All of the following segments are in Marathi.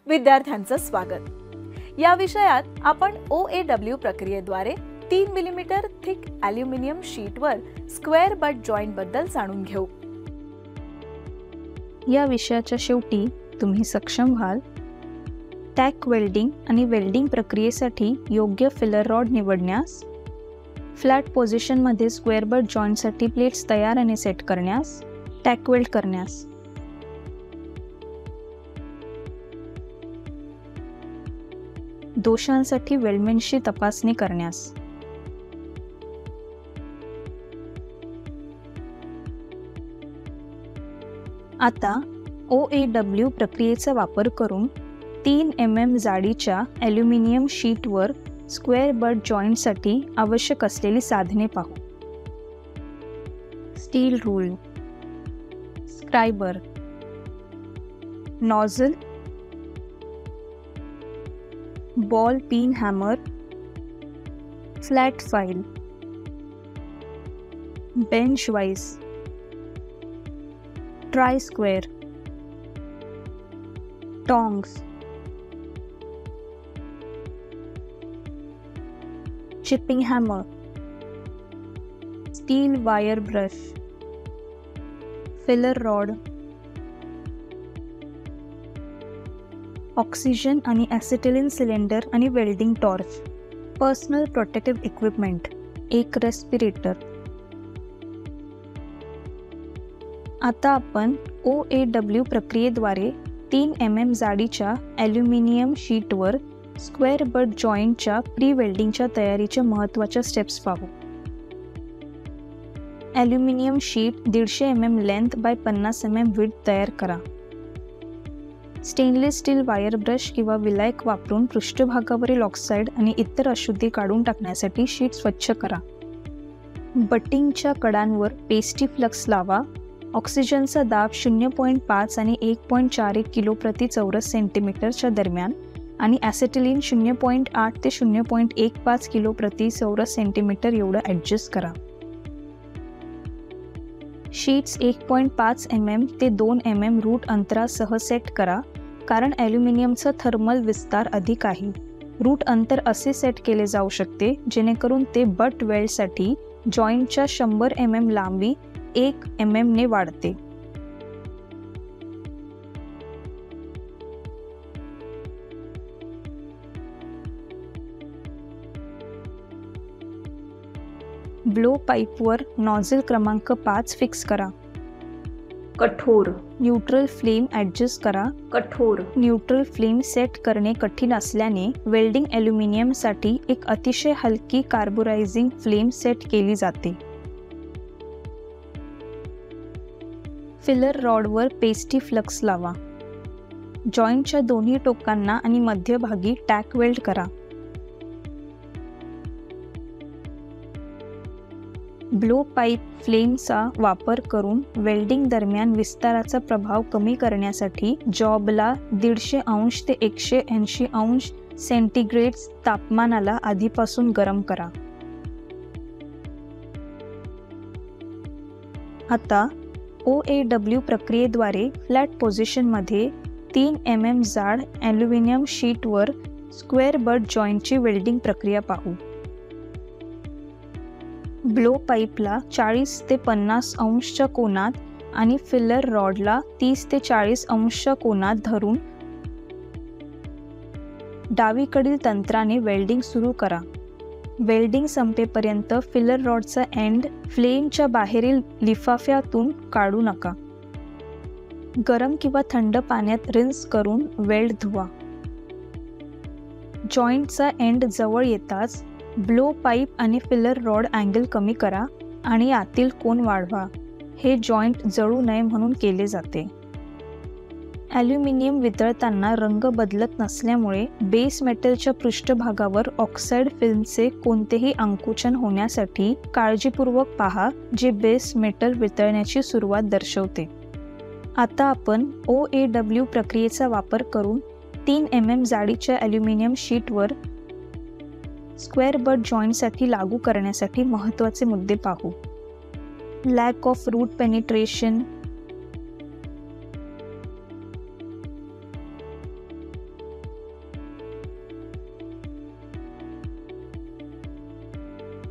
विद्यार्थ्यांचं स्वागत। या विषयात आपण OAW प्रक्रियेद्वारे 3 मिलीमीटर थिक ॲल्युमिनियम शीटवर स्क्वेअर बट जॉइंट बद्दल जाणून घेऊ। या विषयाच्या शेवटी तुम्ही सक्षम व्हाल टॅक वेल्डिंग आणि वेल्डिंग प्रक्रियेसाठी योग्य फिलर रॉड निवडण्यास, फ्लॅट पोझिशनमध्ये स्क्वेअर बट जॉइंटसाठी प्लेट्स तयार आणि सेट करण्यास, टॅक वेल्ड करण्यास। दोषांसाठी वेल्डमेनची तपासणी करण्यास। आता OAW प्रक्रियेचा वापर करून 3 mm जाडीच्या ॲल्युमिनियम शीटवर स्क्वेअर बट जॉइंटसाठी आवश्यक असलेली साधने पाहू। Steel rule, scriber, nozzle, ball pin hammer, flat file, bench vice, try square, tongs, chipping hammer, steel wire brush, filler rod, oxygen आणि ॲसिटिलीन सिलेंडर आणि welding torch, personal protective equipment, एक रेस्पिरेटर। आता आपण OAW प्रक्रियेद्वारे 3 mm जाडीच्या ॲल्युमिनियम शीटवर स्क्वेअर बट जॉइंटच्या प्री वेल्डिंगच्या तयारीच्या महत्त्वाच्या स्टेप्स पाहू। Aluminium sheet 150 mm length bye 50 mm width तयार करा। स्टेनलेस स्टील वायर ब्रश किंवा विलायक वापरून पृष्ठभागावरील ऑक्साईड आणि इतर अशुद्धी काढून टाकण्यासाठी शीट स्वच्छ करा। बटिंगच्या कडांवर पेस्टी फ्लक्स लावा। ऑक्सिजनचा दाब 0.5 आणि 1.41 किलो प्रति चौरस सेंटीमीटरच्या दरम्यान आणि ॲसिटिलीन 0.8 ते 0.15 किलो प्रति चौरस सेंटीमीटर एवढं ॲडजस्ट करा। शीट्स 1.5 mm ते 2 mm रूट अंतरासह सेट करा, कारण ॲल्युमिनियमचा थर्मल विस्तार अधिक आहे। रूट अंतर असे सेट केले जाऊ शकते जेणेकरून ते बट वेल्डसाठी जॉइंटच्या 100 mm लांबी 1 mm ने वाढते। ब्लो पाईपवर नॉझल क्रमांक 5 फिक्स करा। कठोर, न्यूट्रल फ्लेम ॲडजस्ट करा। कठोर, न्यूट्रल फ्लेम सेट करणे कठीण असल्याने वेल्डिंग ॲल्युमिनियमसाठी एक अतिशय हलकी कार्बोरायझिंग फ्लेम सेट केली जाते। फिलर रॉडवर पेस्टी फ्लक्स लावा। जॉइंटच्या दोन्ही टोकांना आणि मध्यभागी टॅक वेल्ड करा। ब्लो पाईप फ्लेमचा वापर करून वेल्डिंग दरम्यान विस्ताराचा प्रभाव कमी करण्यासाठी जॉबला 150 अंश ते 180 अंश सेंटीग्रेड तापमानाला आधीपासून गरम करा। आता OAW प्रक्रियेद्वारे फ्लॅट पोझिशनमध्ये 3 mm जाड ॲल्युमिनियम शीटवर स्क्वेअर बट जॉइंटची वेल्डिंग प्रक्रिया पाहू। ब्लो पाईपला 40 ते 50 अंशच्या कोनात आणि फिलर रॉडला 30 ते 40 अंशच्या कोनात धरून डावीकडील तंत्राने वेल्डिंग सुरू करा। वेल्डिंग संपेपर्यंत फिलर रॉडचा एंड फ्लेमच्या बाहेरील लिफाफ्यातून काढू नका। गरम किंवा थंड पाण्यात रिन्स करून वेल्ड धुवा। जॉइंटचा एंड जवळ येताच ब्लो पाईप आणि फिलर रॉड अँगल कमी करा आणि आतील कोन वाढवा। हे जॉइंट जळू नये म्हणून केले जाते। ॲल्युमिनियम वितळताना रंग बदलत नसल्यामुळे बेस मेटलच्या पृष्ठभागावर ऑक्साईड फिल्मचे कोणतेही आकुंचन होण्यासाठी काळजीपूर्वक पहा, जे बेस मेटल वितळण्याची सुरुवात दर्शवते। आता आपण OAW प्रक्रियेचा वापर करून 3 mm जाडीच्या ॲल्युमिनियम शीटवर स्क्वेअर बट जॉइंटसाठी लागू करण्यासाठी महत्त्वाचे मुद्दे पाहू। Lack of root penetration,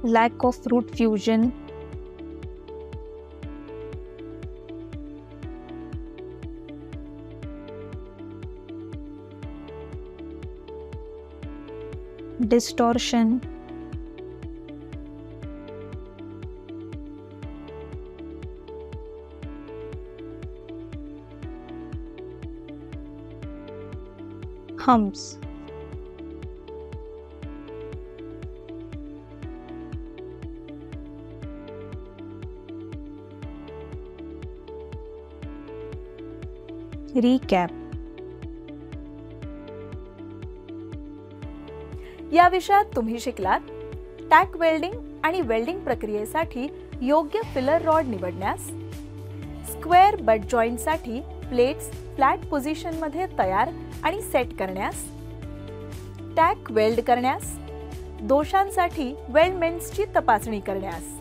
lack of root fusion, distortion, humps. Recap. या विषयात तुम्ही शिकलात टॅक वेल्डिंग आणि वेल्डिंग प्रक्रियेसाठी योग्य फिलर रॉड निवडण्यास, स्क्वेअर बट जॉईंटसाठी प्लेट्स फ्लॅट पोझिशनमध्ये तयार आणि सेट करण्यास, टॅक वेल्ड करण्यास, दोषांसाठी वेल्डमेंट्सची तपासणी करण्यास.